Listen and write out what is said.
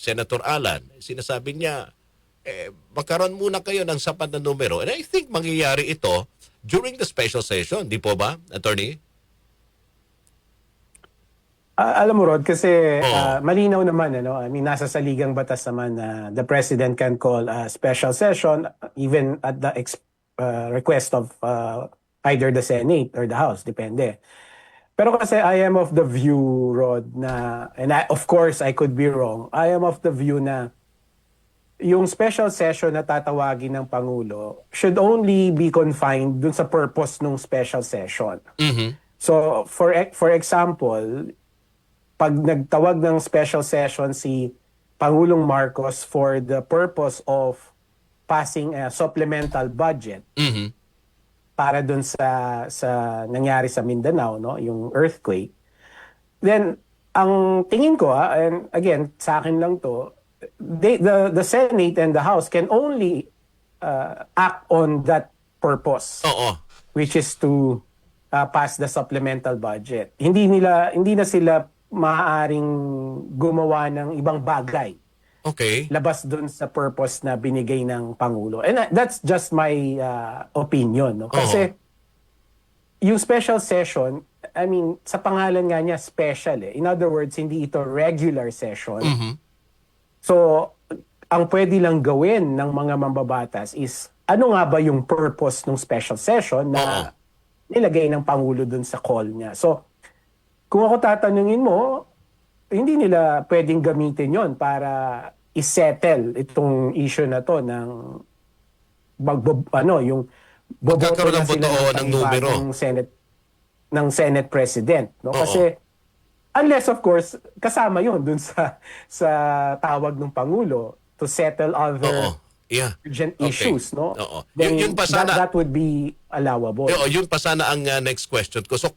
Senator Alan, sinasabi niya, magkaroon muna kayo ng sapat na numero. And I think mangyayari ito during the special session. Di po ba, Attorney? Alam mo, Rod, kasi Oo. malinaw naman, ano? I mean, nasa saligang batas naman na the President can call a special session even at the request of either the Senate or the House, depende. Pero kasi I am of the view, Rod, na, and of course, I could be wrong, I am of the view na yung special session na tatawagin ng Pangulo should only be confined dun sa purpose ng special session. Mhm. So, for example, pag nagtawag ng special session si Pangulong Marcos for the purpose of passing a supplemental budget Mhm. para dun sa nangyari sa Mindanao, no, yung earthquake, then ang tingin ko, and again, sa akin lang to, the Senate and the House can only act on that purpose, Oo. which is to pass the supplemental budget. Hindi na sila maaaring gumawa ng ibang bagay Okay. labas dun sa purpose na binigay ng Pangulo. And that's just my opinion, no? Kasi yung special session, I mean, sa pangalan nga niya, special eh. In other words, hindi ito regular session. Mhm. So, ang pwede lang gawin ng mga mambabatas is, ano nga ba yung purpose ng special session na nilagay ng Pangulo dun sa call niya. So, kung ako tatanungin mo, hindi nila pwedeng gamitin yon para isettle itong issue na to ng yung boboto Magkakaroon na ng sila boto ng numero. ng Senate President, no? Oo. Kasi unless of course kasama yon dun sa tawag ng Pangulo to settle other Oo. Yeah. urgent Okay. issues, no? Oo. Then Yun pa sana- that would be allowable. Yun pa sana ang next question ko. So,